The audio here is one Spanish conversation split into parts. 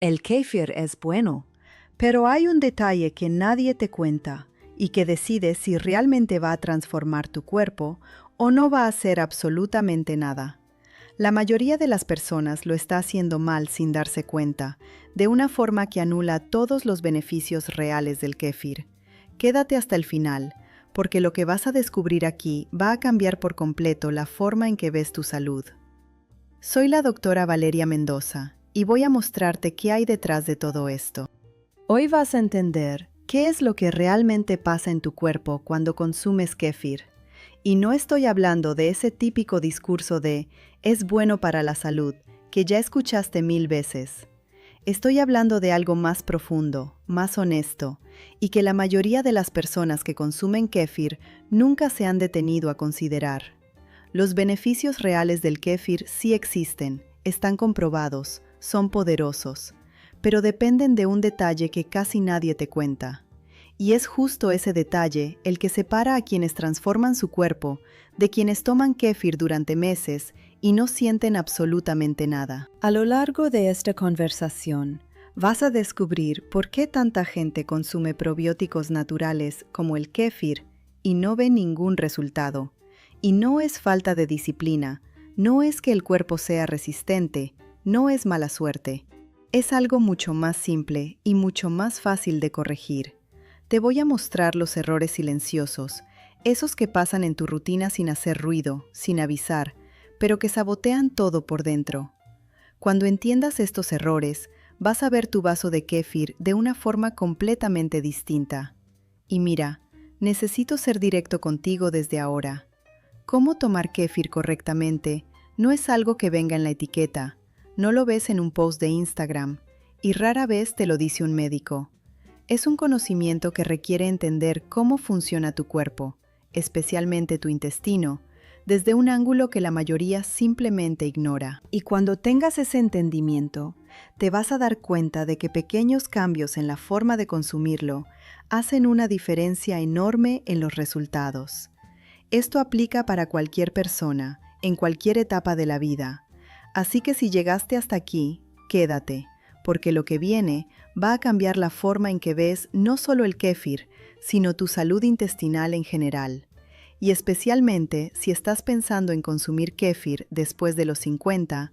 El kéfir es bueno, pero hay un detalle que nadie te cuenta y que decide si realmente va a transformar tu cuerpo o no va a hacer absolutamente nada. La mayoría de las personas lo está haciendo mal sin darse cuenta, de una forma que anula todos los beneficios reales del kéfir. Quédate hasta el final, porque lo que vas a descubrir aquí va a cambiar por completo la forma en que ves tu salud. Soy la doctora Valeria Mendoza y voy a mostrarte qué hay detrás de todo esto. Hoy vas a entender qué es lo que realmente pasa en tu cuerpo cuando consumes kéfir. Y no estoy hablando de ese típico discurso de «es bueno para la salud» que ya escuchaste 1000 veces. Estoy hablando de algo más profundo, más honesto, y que la mayoría de las personas que consumen kéfir nunca se han detenido a considerar. Los beneficios reales del kéfir sí existen, están comprobados, son poderosos, pero dependen de un detalle que casi nadie te cuenta. Y es justo ese detalle el que separa a quienes transforman su cuerpo de quienes toman kéfir durante meses y no sienten absolutamente nada. A lo largo de esta conversación, vas a descubrir por qué tanta gente consume probióticos naturales como el kéfir y no ve ningún resultado. Y no es falta de disciplina, no es que el cuerpo sea resistente, no es mala suerte. Es algo mucho más simple y mucho más fácil de corregir. Te voy a mostrar los errores silenciosos, esos que pasan en tu rutina sin hacer ruido, sin avisar, pero que sabotean todo por dentro. Cuando entiendas estos errores, vas a ver tu vaso de kéfir de una forma completamente distinta. Y mira, necesito ser directo contigo desde ahora. Cómo tomar kéfir correctamente no es algo que venga en la etiqueta, no lo ves en un post de Instagram, y rara vez te lo dice un médico. Es un conocimiento que requiere entender cómo funciona tu cuerpo, especialmente tu intestino, desde un ángulo que la mayoría simplemente ignora. Y cuando tengas ese entendimiento, te vas a dar cuenta de que pequeños cambios en la forma de consumirlo hacen una diferencia enorme en los resultados. Esto aplica para cualquier persona, en cualquier etapa de la vida. Así que si llegaste hasta aquí, quédate, porque lo que viene va a cambiar la forma en que ves no solo el kéfir, sino tu salud intestinal en general. Y especialmente si estás pensando en consumir kéfir después de los 50,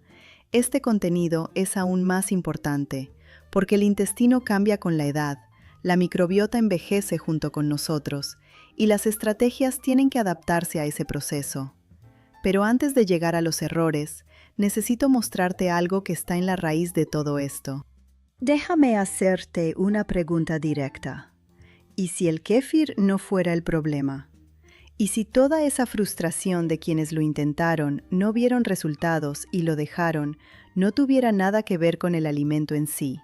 este contenido es aún más importante, porque el intestino cambia con la edad, la microbiota envejece junto con nosotros, y las estrategias tienen que adaptarse a ese proceso. Pero antes de llegar a los errores, necesito mostrarte algo que está en la raíz de todo esto. Déjame hacerte una pregunta directa. ¿Y si el kéfir no fuera el problema? ¿Y si toda esa frustración de quienes lo intentaron, no vieron resultados y lo dejaron, no tuviera nada que ver con el alimento en sí?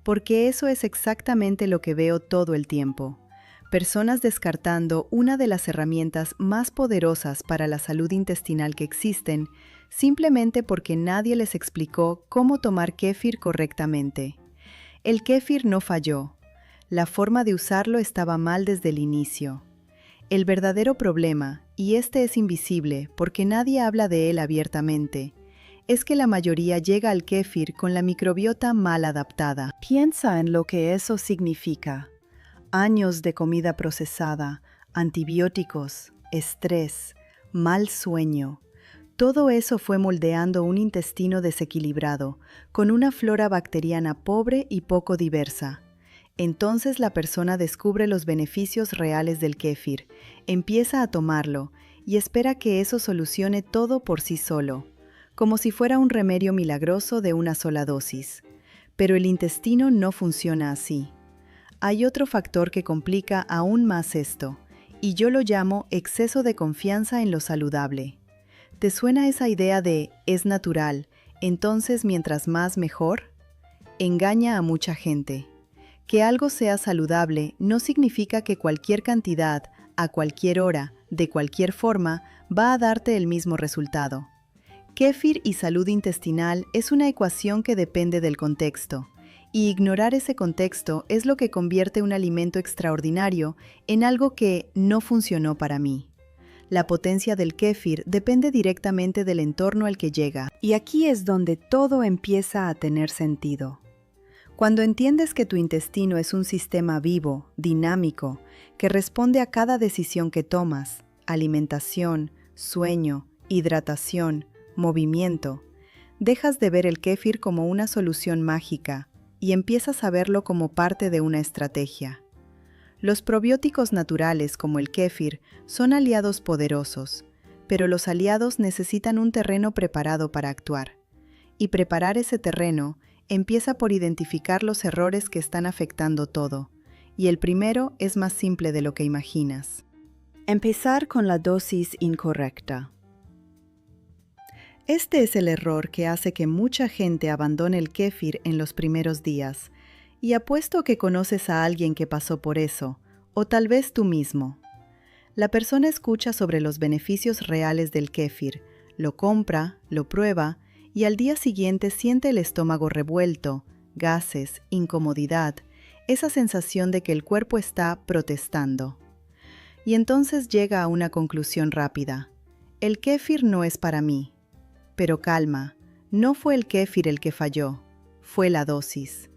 Porque eso es exactamente lo que veo todo el tiempo. Personas descartando una de las herramientas más poderosas para la salud intestinal que existen, simplemente porque nadie les explicó cómo tomar kéfir correctamente. El kéfir no falló. La forma de usarlo estaba mal desde el inicio. El verdadero problema, y este es invisible porque nadie habla de él abiertamente, es que la mayoría llega al kéfir con la microbiota mal adaptada. Piensa en lo que eso significa. Años de comida procesada, antibióticos, estrés, mal sueño. Todo eso fue moldeando un intestino desequilibrado, con una flora bacteriana pobre y poco diversa. Entonces la persona descubre los beneficios reales del kéfir, empieza a tomarlo y espera que eso solucione todo por sí solo, como si fuera un remedio milagroso de una sola dosis. Pero el intestino no funciona así. Hay otro factor que complica aún más esto, y yo lo llamo exceso de confianza en lo saludable. ¿Te suena esa idea de «es natural, entonces mientras más mejor»? Engaña a mucha gente. Que algo sea saludable no significa que cualquier cantidad, a cualquier hora, de cualquier forma, va a darte el mismo resultado. Kéfir y salud intestinal es una ecuación que depende del contexto, y ignorar ese contexto es lo que convierte un alimento extraordinario en algo que no funcionó para mí. La potencia del kéfir depende directamente del entorno al que llega, y aquí es donde todo empieza a tener sentido. Cuando entiendes que tu intestino es un sistema vivo, dinámico, que responde a cada decisión que tomas, alimentación, sueño, hidratación, movimiento, dejas de ver el kéfir como una solución mágica y empiezas a verlo como parte de una estrategia. Los probióticos naturales como el kéfir son aliados poderosos, pero los aliados necesitan un terreno preparado para actuar. Y preparar ese terreno empieza por identificar los errores que están afectando todo, y el primero es más simple de lo que imaginas. Empezar con la dosis incorrecta. Este es el error que hace que mucha gente abandone el kéfir en los primeros días, y apuesto que conoces a alguien que pasó por eso, o tal vez tú mismo. La persona escucha sobre los beneficios reales del kéfir, lo compra, lo prueba, y al día siguiente siente el estómago revuelto, gases, incomodidad, esa sensación de que el cuerpo está protestando. Y entonces llega a una conclusión rápida. El kéfir no es para mí. Pero calma, no fue el kéfir el que falló, fue la dosis.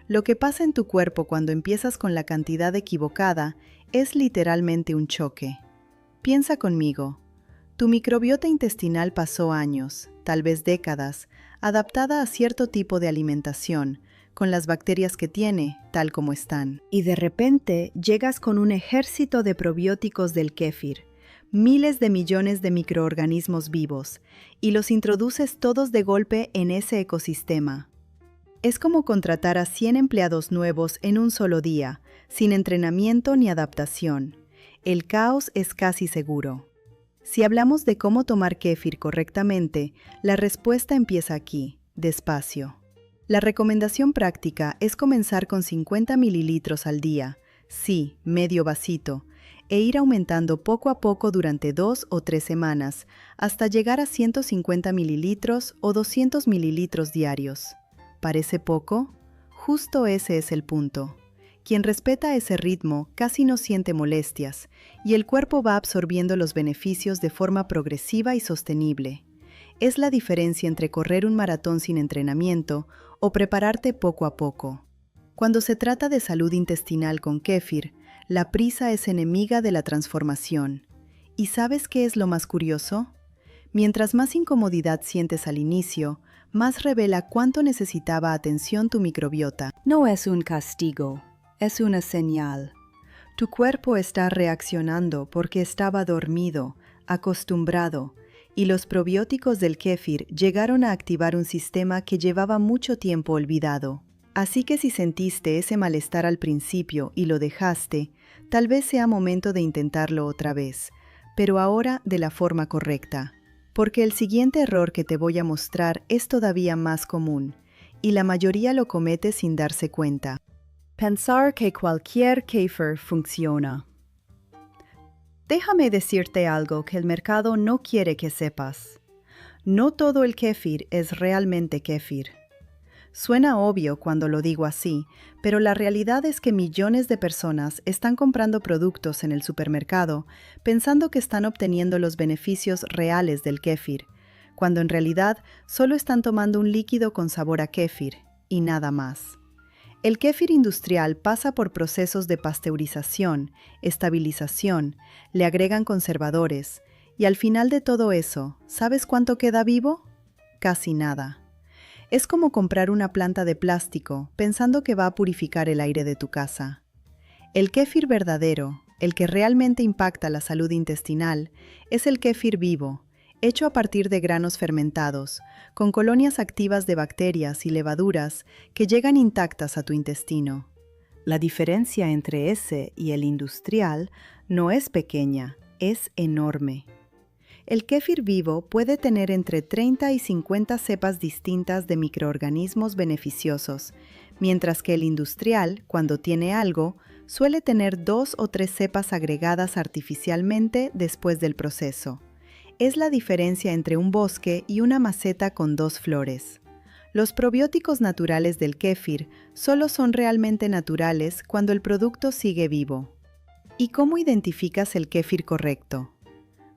Lo que pasa en tu cuerpo cuando empiezas con la cantidad equivocada es literalmente un choque. Piensa conmigo. Tu microbiota intestinal pasó años, tal vez décadas, adaptada a cierto tipo de alimentación, con las bacterias que tiene, tal como están. Y de repente llegas con un ejército de probióticos del kéfir, miles de millones de microorganismos vivos, y los introduces todos de golpe en ese ecosistema. Es como contratar a 100 empleados nuevos en un solo día, sin entrenamiento ni adaptación. El caos es casi seguro. Si hablamos de cómo tomar kéfir correctamente, la respuesta empieza aquí, despacio. La recomendación práctica es comenzar con 50 mililitros al día, sí, medio vasito, e ir aumentando poco a poco durante 2 o 3 semanas, hasta llegar a 150 mililitros o 200 mililitros diarios. ¿Parece poco? Justo ese es el punto. Quien respeta ese ritmo casi no siente molestias, y el cuerpo va absorbiendo los beneficios de forma progresiva y sostenible. Es la diferencia entre correr un maratón sin entrenamiento o prepararte poco a poco. Cuando se trata de salud intestinal con kéfir, la prisa es enemiga de la transformación. ¿Y sabes qué es lo más curioso? Mientras más incomodidad sientes al inicio, más revela cuánto necesitaba atención tu microbiota. No es un castigo, es una señal. Tu cuerpo está reaccionando porque estaba dormido, acostumbrado, y los probióticos del kéfir llegaron a activar un sistema que llevaba mucho tiempo olvidado. Así que si sentiste ese malestar al principio y lo dejaste, tal vez sea momento de intentarlo otra vez, pero ahora de la forma correcta. Porque el siguiente error que te voy a mostrar es todavía más común, y la mayoría lo comete sin darse cuenta. Pensar que cualquier kéfir funciona. Déjame decirte algo que el mercado no quiere que sepas. No todo el kéfir es realmente kéfir. Suena obvio cuando lo digo así, pero la realidad es que millones de personas están comprando productos en el supermercado pensando que están obteniendo los beneficios reales del kéfir, cuando en realidad solo están tomando un líquido con sabor a kéfir y nada más. El kéfir industrial pasa por procesos de pasteurización, estabilización, le agregan conservadores, y al final de todo eso, ¿sabes cuánto queda vivo? Casi nada. Es como comprar una planta de plástico pensando que va a purificar el aire de tu casa. El kéfir verdadero, el que realmente impacta la salud intestinal, es el kéfir vivo, hecho a partir de granos fermentados, con colonias activas de bacterias y levaduras que llegan intactas a tu intestino. La diferencia entre ese y el industrial no es pequeña, es enorme. El kéfir vivo puede tener entre 30 y 50 cepas distintas de microorganismos beneficiosos, mientras que el industrial, cuando tiene algo, suele tener 2 o 3 cepas agregadas artificialmente después del proceso. Es la diferencia entre un bosque y una maceta con 2 flores. Los probióticos naturales del kéfir solo son realmente naturales cuando el producto sigue vivo. ¿Y cómo identificas el kéfir correcto?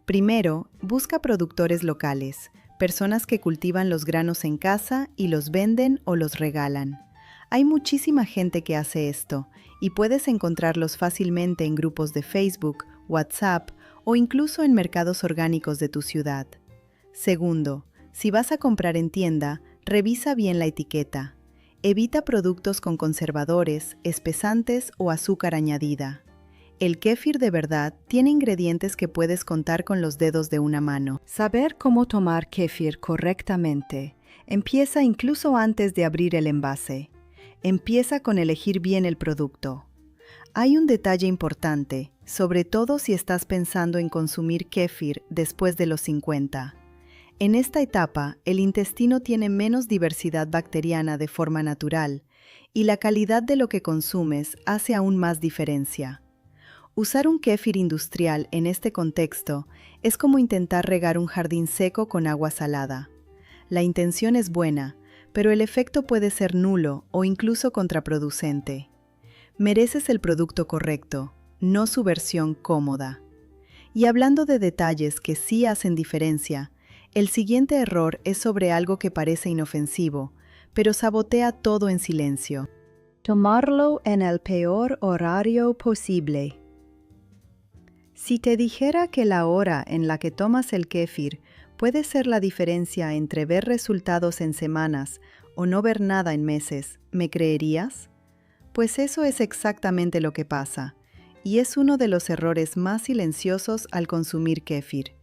Primero, busca productores locales, personas que cultivan los granos en casa y los venden o los regalan. Hay muchísima gente que hace esto y puedes encontrarlos fácilmente en grupos de Facebook, WhatsApp o incluso en mercados orgánicos de tu ciudad. Segundo, si vas a comprar en tienda, revisa bien la etiqueta. Evita productos con conservadores, espesantes o azúcar añadida. El kéfir de verdad tiene ingredientes que puedes contar con los dedos de una mano. Saber cómo tomar kéfir correctamente empieza incluso antes de abrir el envase. Empieza con elegir bien el producto. Hay un detalle importante, sobre todo si estás pensando en consumir kéfir después de los 50. En esta etapa, el intestino tiene menos diversidad bacteriana de forma natural y la calidad de lo que consumes hace aún más diferencia. Usar un kéfir industrial en este contexto es como intentar regar un jardín seco con agua salada. La intención es buena, pero el efecto puede ser nulo o incluso contraproducente. Mereces el producto correcto, no su versión cómoda. Y hablando de detalles que sí hacen diferencia, el siguiente error es sobre algo que parece inofensivo, pero sabotea todo en silencio. Tomarlo en el peor horario posible. Si te dijera que la hora en la que tomas el kéfir puede ser la diferencia entre ver resultados en semanas o no ver nada en meses, ¿me creerías? Pues eso es exactamente lo que pasa, y es uno de los errores más silenciosos al consumir kéfir.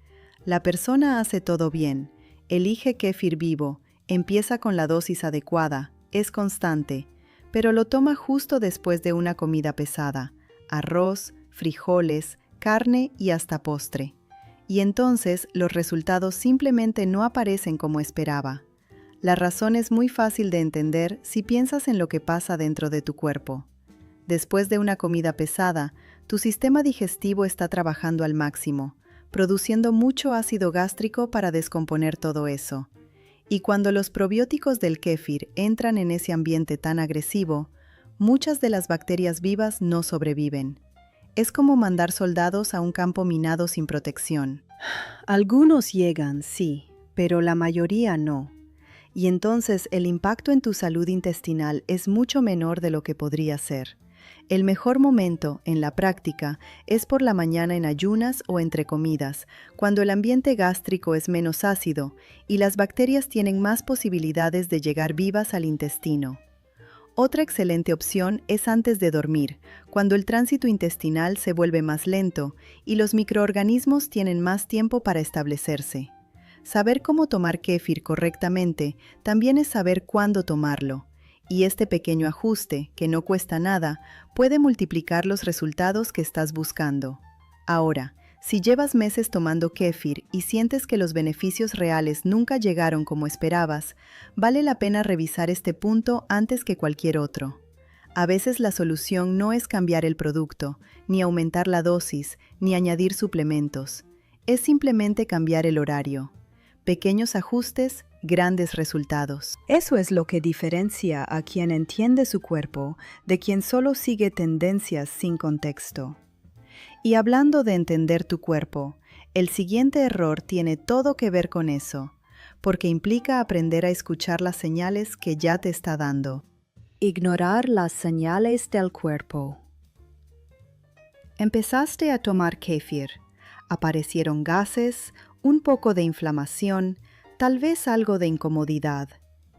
La persona hace todo bien, elige kéfir vivo, empieza con la dosis adecuada, es constante, pero lo toma justo después de una comida pesada, arroz, frijoles, carne y hasta postre. Y entonces los resultados simplemente no aparecen como esperaba. La razón es muy fácil de entender si piensas en lo que pasa dentro de tu cuerpo. Después de una comida pesada, tu sistema digestivo está trabajando al máximo, produciendo mucho ácido gástrico para descomponer todo eso. Y cuando los probióticos del kéfir entran en ese ambiente tan agresivo, muchas de las bacterias vivas no sobreviven. Es como mandar soldados a un campo minado sin protección. Algunos llegan, sí, pero la mayoría no. Y entonces el impacto en tu salud intestinal es mucho menor de lo que podría ser. El mejor momento, en la práctica, es por la mañana en ayunas o entre comidas, cuando el ambiente gástrico es menos ácido y las bacterias tienen más posibilidades de llegar vivas al intestino. Otra excelente opción es antes de dormir, cuando el tránsito intestinal se vuelve más lento y los microorganismos tienen más tiempo para establecerse. Saber cómo tomar kéfir correctamente también es saber cuándo tomarlo, y este pequeño ajuste, que no cuesta nada, puede multiplicar los resultados que estás buscando. Ahora, si llevas meses tomando kéfir y sientes que los beneficios reales nunca llegaron como esperabas, vale la pena revisar este punto antes que cualquier otro. A veces la solución no es cambiar el producto, ni aumentar la dosis, ni añadir suplementos. Es simplemente cambiar el horario. Pequeños ajustes, grandes resultados. Eso es lo que diferencia a quien entiende su cuerpo de quien solo sigue tendencias sin contexto. Y hablando de entender tu cuerpo, el siguiente error tiene todo que ver con eso, porque implica aprender a escuchar las señales que ya te está dando. Ignorar las señales del cuerpo. Empezaste a tomar kéfir. Aparecieron gases, un poco de inflamación, tal vez algo de incomodidad.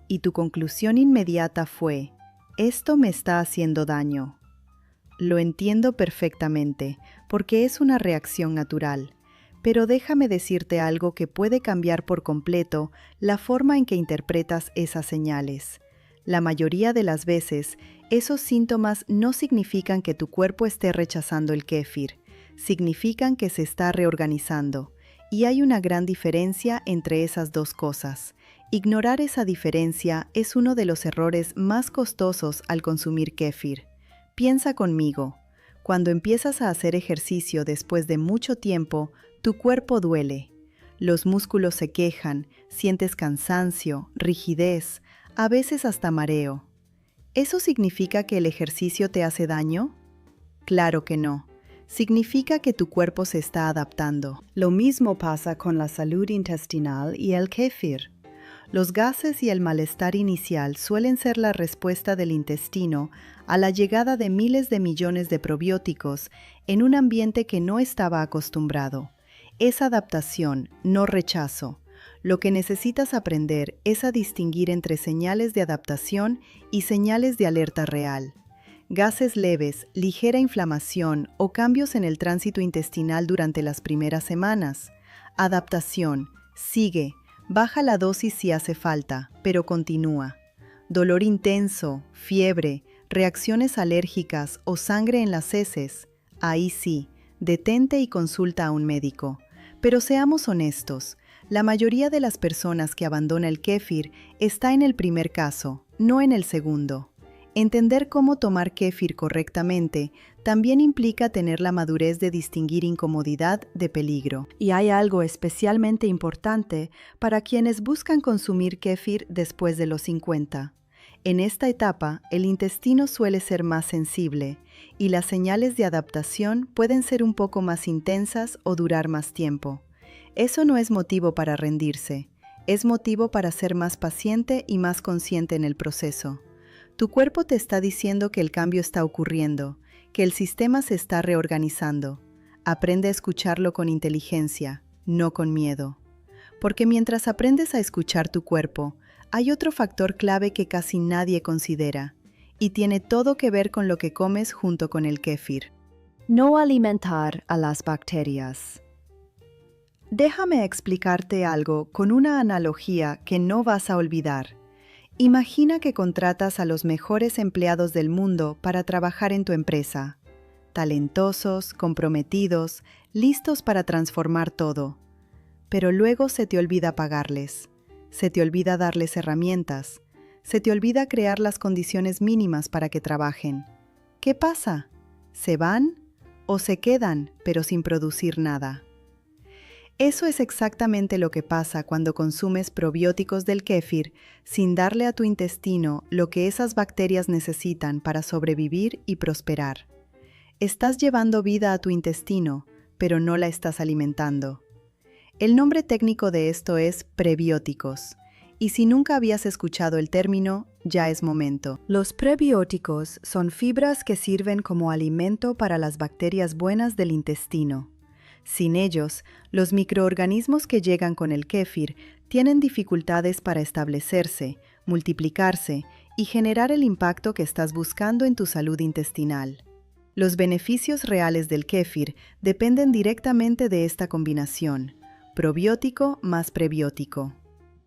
Y tu conclusión inmediata fue: esto me está haciendo daño. Lo entiendo perfectamente, porque es una reacción natural. Pero déjame decirte algo que puede cambiar por completo la forma en que interpretas esas señales. La mayoría de las veces, esos síntomas no significan que tu cuerpo esté rechazando el kéfir, significan que se está reorganizando. Y hay una gran diferencia entre esas dos cosas. Ignorar esa diferencia es uno de los errores más costosos al consumir kéfir. Piensa conmigo, cuando empiezas a hacer ejercicio después de mucho tiempo, tu cuerpo duele. Los músculos se quejan, sientes cansancio, rigidez, a veces hasta mareo. ¿Eso significa que el ejercicio te hace daño? Claro que no. Significa que tu cuerpo se está adaptando. Lo mismo pasa con la salud intestinal y el kéfir. Los gases y el malestar inicial suelen ser la respuesta del intestino a la llegada de miles de millones de probióticos en un ambiente que no estaba acostumbrado. Es adaptación, no rechazo. Lo que necesitas aprender es a distinguir entre señales de adaptación y señales de alerta real. Gases leves, ligera inflamación o cambios en el tránsito intestinal durante las primeras semanas. Adaptación, sigue. Baja la dosis si hace falta, pero continúa. Dolor intenso, fiebre, reacciones alérgicas o sangre en las heces. Ahí sí, detente y consulta a un médico. Pero seamos honestos, la mayoría de las personas que abandona el kéfir está en el primer caso, no en el segundo. Entender cómo tomar kéfir correctamente también implica tener la madurez de distinguir incomodidad de peligro. Y hay algo especialmente importante para quienes buscan consumir kéfir después de los 50. En esta etapa, el intestino suele ser más sensible y las señales de adaptación pueden ser un poco más intensas o durar más tiempo. Eso no es motivo para rendirse, es motivo para ser más paciente y más consciente en el proceso. Tu cuerpo te está diciendo que el cambio está ocurriendo, que el sistema se está reorganizando. Aprende a escucharlo con inteligencia, no con miedo. Porque mientras aprendes a escuchar tu cuerpo, hay otro factor clave que casi nadie considera, y tiene todo que ver con lo que comes junto con el kéfir. No alimentar a las bacterias. Déjame explicarte algo con una analogía que no vas a olvidar. Imagina que contratas a los mejores empleados del mundo para trabajar en tu empresa. Talentosos, comprometidos, listos para transformar todo. Pero luego se te olvida pagarles. Se te olvida darles herramientas. Se te olvida crear las condiciones mínimas para que trabajen. ¿Qué pasa? ¿Se van? ¿O se quedan, pero sin producir nada? Eso es exactamente lo que pasa cuando consumes probióticos del kéfir sin darle a tu intestino lo que esas bacterias necesitan para sobrevivir y prosperar. Estás llevando vida a tu intestino, pero no la estás alimentando. El nombre técnico de esto es prebióticos, y si nunca habías escuchado el término, ya es momento. Los prebióticos son fibras que sirven como alimento para las bacterias buenas del intestino. Sin ellos, los microorganismos que llegan con el kéfir tienen dificultades para establecerse, multiplicarse y generar el impacto que estás buscando en tu salud intestinal. Los beneficios reales del kéfir dependen directamente de esta combinación, probiótico más prebiótico.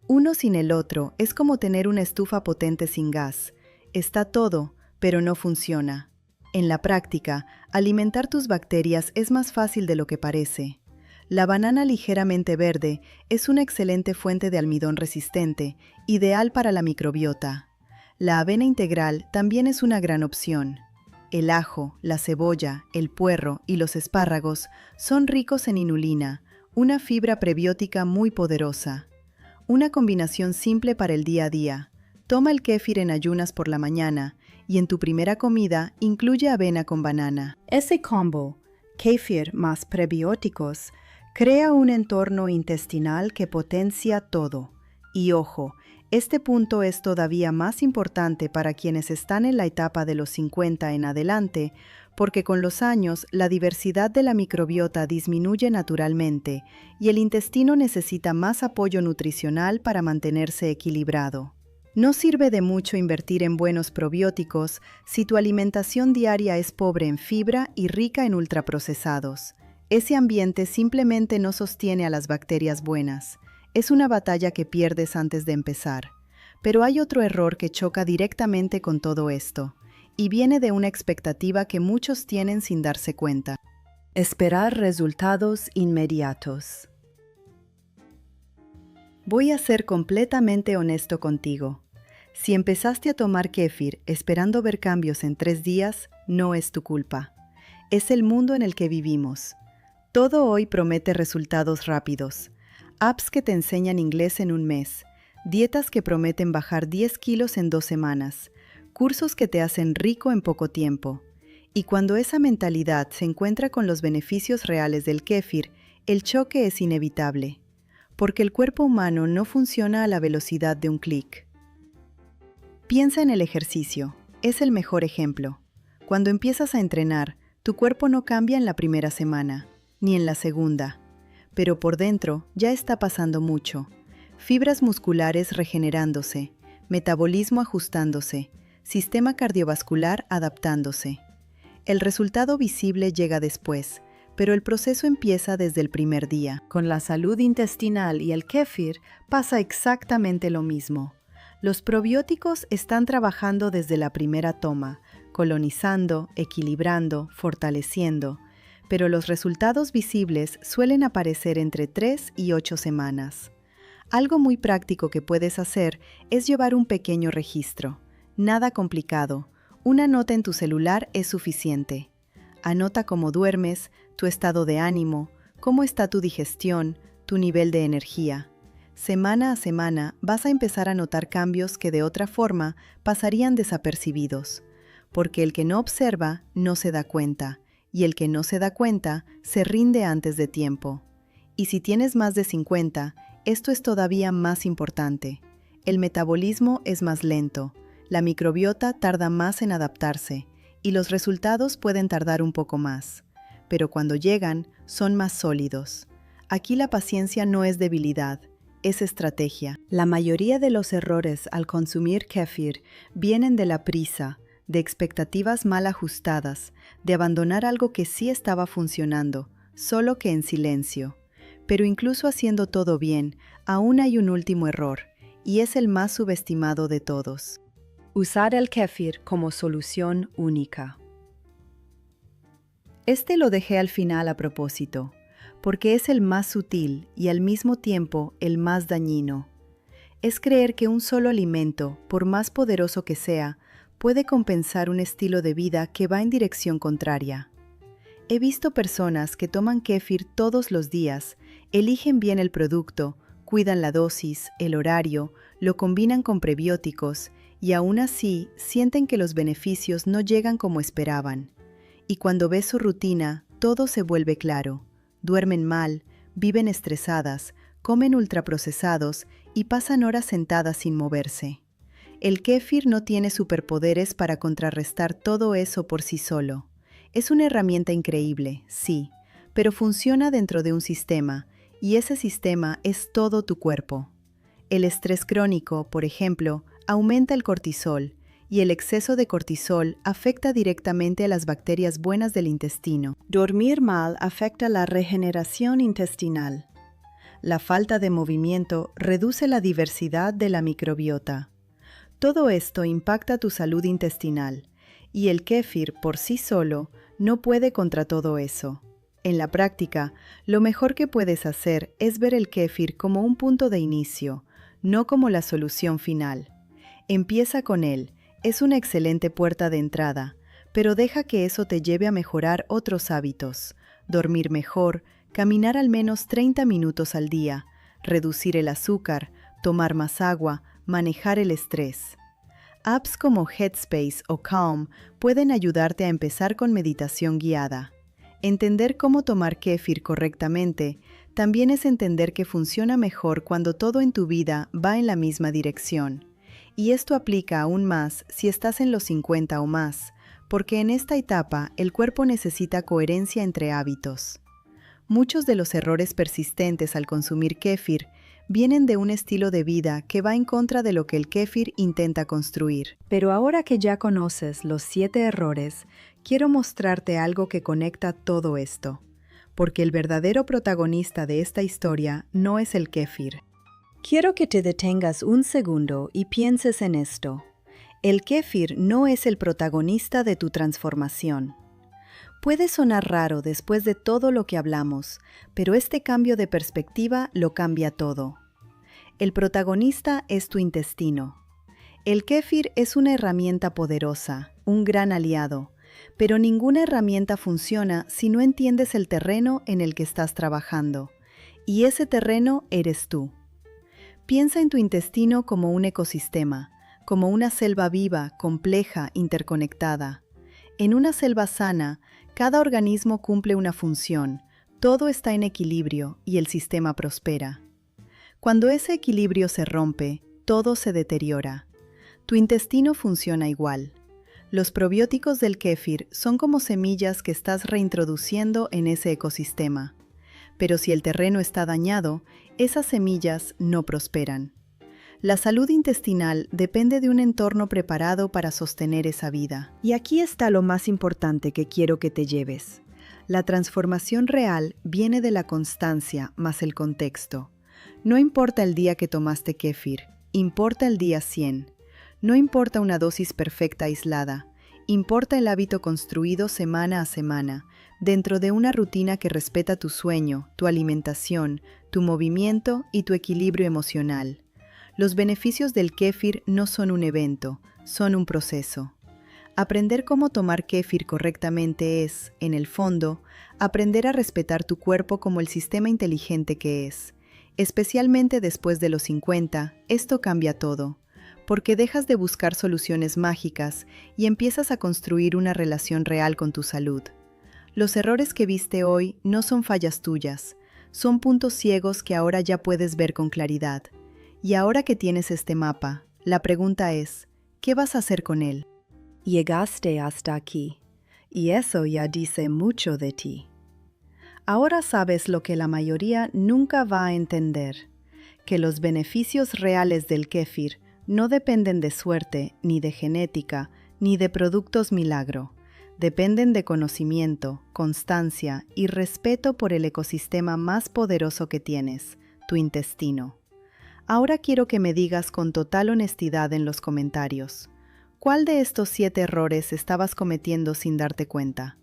Uno sin el otro es como tener una estufa potente sin gas. Está todo, pero no funciona. En la práctica, alimentar tus bacterias es más fácil de lo que parece. La banana ligeramente verde es una excelente fuente de almidón resistente, ideal para la microbiota. La avena integral también es una gran opción. El ajo, la cebolla, el puerro y los espárragos son ricos en inulina, una fibra prebiótica muy poderosa. Una combinación simple para el día a día. Toma el kéfir en ayunas por la mañana y en tu primera comida incluye avena con banana. Ese combo, kéfir más prebióticos, crea un entorno intestinal que potencia todo. Y ojo, este punto es todavía más importante para quienes están en la etapa de los 50 en adelante, porque con los años la diversidad de la microbiota disminuye naturalmente y el intestino necesita más apoyo nutricional para mantenerse equilibrado. No sirve de mucho invertir en buenos probióticos si tu alimentación diaria es pobre en fibra y rica en ultraprocesados. Ese ambiente simplemente no sostiene a las bacterias buenas. Es una batalla que pierdes antes de empezar. Pero hay otro error que choca directamente con todo esto, y viene de una expectativa que muchos tienen sin darse cuenta. Esperar resultados inmediatos. Voy a ser completamente honesto contigo. Si empezaste a tomar kéfir esperando ver cambios en 3 días, no es tu culpa. Es el mundo en el que vivimos. Todo hoy promete resultados rápidos. Apps que te enseñan inglés en un mes, dietas que prometen bajar 10 kilos en 2 semanas, cursos que te hacen rico en poco tiempo. Y cuando esa mentalidad se encuentra con los beneficios reales del kéfir, el choque es inevitable. porque el cuerpo humano no funciona a la velocidad de un clic. Piensa en el ejercicio, es el mejor ejemplo. Cuando empiezas a entrenar, tu cuerpo no cambia en la primera semana, ni en la segunda, pero por dentro ya está pasando mucho. Fibras musculares regenerándose, metabolismo ajustándose, sistema cardiovascular adaptándose. El resultado visible llega después, pero el proceso empieza desde el primer día. Con la salud intestinal y el kéfir pasa exactamente lo mismo. Los probióticos están trabajando desde la primera toma, colonizando, equilibrando, fortaleciendo, pero los resultados visibles suelen aparecer entre 3 y 8 semanas. Algo muy práctico que puedes hacer es llevar un pequeño registro. Nada complicado. Una nota en tu celular es suficiente. Anota cómo duermes, tu estado de ánimo, cómo está tu digestión, tu nivel de energía. Semana a semana vas a empezar a notar cambios que de otra forma pasarían desapercibidos, porque el que no observa no se da cuenta, y el que no se da cuenta se rinde antes de tiempo. Y si tienes más de 50, esto es todavía más importante. El metabolismo es más lento, la microbiota tarda más en adaptarse, y los resultados pueden tardar un poco más. Pero cuando llegan, son más sólidos. Aquí la paciencia no es debilidad, es estrategia. La mayoría de los errores al consumir kéfir vienen de la prisa, de expectativas mal ajustadas, de abandonar algo que sí estaba funcionando, solo que en silencio. Pero incluso haciendo todo bien, aún hay un último error, y es el más subestimado de todos. Usar el kéfir como solución única. Este lo dejé al final a propósito, porque es el más sutil y al mismo tiempo el más dañino. Es creer que un solo alimento, por más poderoso que sea, puede compensar un estilo de vida que va en dirección contraria. He visto personas que toman kéfir todos los días, eligen bien el producto, cuidan la dosis, el horario, lo combinan con prebióticos y aún así sienten que los beneficios no llegan como esperaban. Y cuando ves su rutina, todo se vuelve claro. Duermen mal, viven estresadas, comen ultraprocesados y pasan horas sentadas sin moverse. El kéfir no tiene superpoderes para contrarrestar todo eso por sí solo. Es una herramienta increíble, sí, pero funciona dentro de un sistema, y ese sistema es todo tu cuerpo. El estrés crónico, por ejemplo, aumenta el cortisol, y el exceso de cortisol afecta directamente a las bacterias buenas del intestino. Dormir mal afecta la regeneración intestinal. La falta de movimiento reduce la diversidad de la microbiota. Todo esto impacta tu salud intestinal, y el kéfir por sí solo no puede contra todo eso. En la práctica, lo mejor que puedes hacer es ver el kéfir como un punto de inicio, no como la solución final. Empieza con él. Es una excelente puerta de entrada, pero deja que eso te lleve a mejorar otros hábitos, dormir mejor, caminar al menos 30 minutos al día, reducir el azúcar, tomar más agua, manejar el estrés. Apps como Headspace o Calm pueden ayudarte a empezar con meditación guiada. Entender cómo tomar kéfir correctamente también es entender que funciona mejor cuando todo en tu vida va en la misma dirección. Y esto aplica aún más si estás en los 50 o más, porque en esta etapa el cuerpo necesita coherencia entre hábitos. Muchos de los errores persistentes al consumir kéfir vienen de un estilo de vida que va en contra de lo que el kéfir intenta construir. Pero ahora que ya conoces los 7 errores, quiero mostrarte algo que conecta todo esto, porque el verdadero protagonista de esta historia no es el kéfir. Quiero que te detengas un segundo y pienses en esto. El kéfir no es el protagonista de tu transformación. Puede sonar raro después de todo lo que hablamos, pero este cambio de perspectiva lo cambia todo. El protagonista es tu intestino. El kéfir es una herramienta poderosa, un gran aliado, pero ninguna herramienta funciona si no entiendes el terreno en el que estás trabajando, y ese terreno eres tú. Piensa en tu intestino como un ecosistema, como una selva viva, compleja, interconectada. En una selva sana, cada organismo cumple una función, todo está en equilibrio y el sistema prospera. Cuando ese equilibrio se rompe, todo se deteriora. Tu intestino funciona igual. Los probióticos del kéfir son como semillas que estás reintroduciendo en ese ecosistema. Pero si el terreno está dañado, esas semillas no prosperan. La salud intestinal depende de un entorno preparado para sostener esa vida. Y aquí está lo más importante que quiero que te lleves. La transformación real viene de la constancia más el contexto. No importa el día que tomaste kéfir, importa el día 100. No importa una dosis perfecta aislada, importa el hábito construido semana a semana, dentro de una rutina que respeta tu sueño, tu alimentación, tu movimiento y tu equilibrio emocional. Los beneficios del kéfir no son un evento, son un proceso. Aprender cómo tomar kéfir correctamente es, en el fondo, aprender a respetar tu cuerpo como el sistema inteligente que es. Especialmente después de los 50, esto cambia todo, porque dejas de buscar soluciones mágicas y empiezas a construir una relación real con tu salud. Los errores que viste hoy no son fallas tuyas, son puntos ciegos que ahora ya puedes ver con claridad. Y ahora que tienes este mapa, la pregunta es, ¿qué vas a hacer con él? Llegaste hasta aquí, y eso ya dice mucho de ti. Ahora sabes lo que la mayoría nunca va a entender, que los beneficios reales del kéfir no dependen de suerte, ni de genética, ni de productos milagro. Dependen de conocimiento, constancia y respeto por el ecosistema más poderoso que tienes, tu intestino. Ahora quiero que me digas con total honestidad en los comentarios, ¿cuál de estos 7 errores estabas cometiendo sin darte cuenta?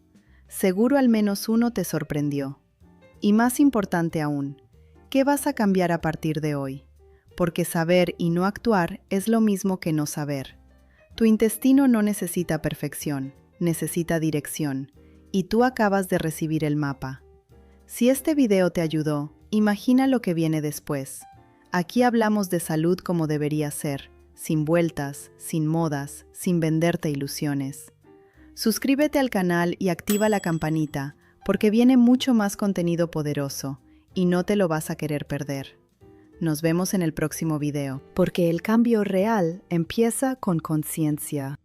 Seguro al menos uno te sorprendió. Y más importante aún, ¿qué vas a cambiar a partir de hoy? Porque saber y no actuar es lo mismo que no saber. Tu intestino no necesita perfección, necesita dirección, y tú acabas de recibir el mapa. Si este video te ayudó, imagina lo que viene después. Aquí hablamos de salud como debería ser, sin vueltas, sin modas, sin venderte ilusiones. Suscríbete al canal y activa la campanita, porque viene mucho más contenido poderoso, y no te lo vas a querer perder. Nos vemos en el próximo video, porque el cambio real empieza con conciencia.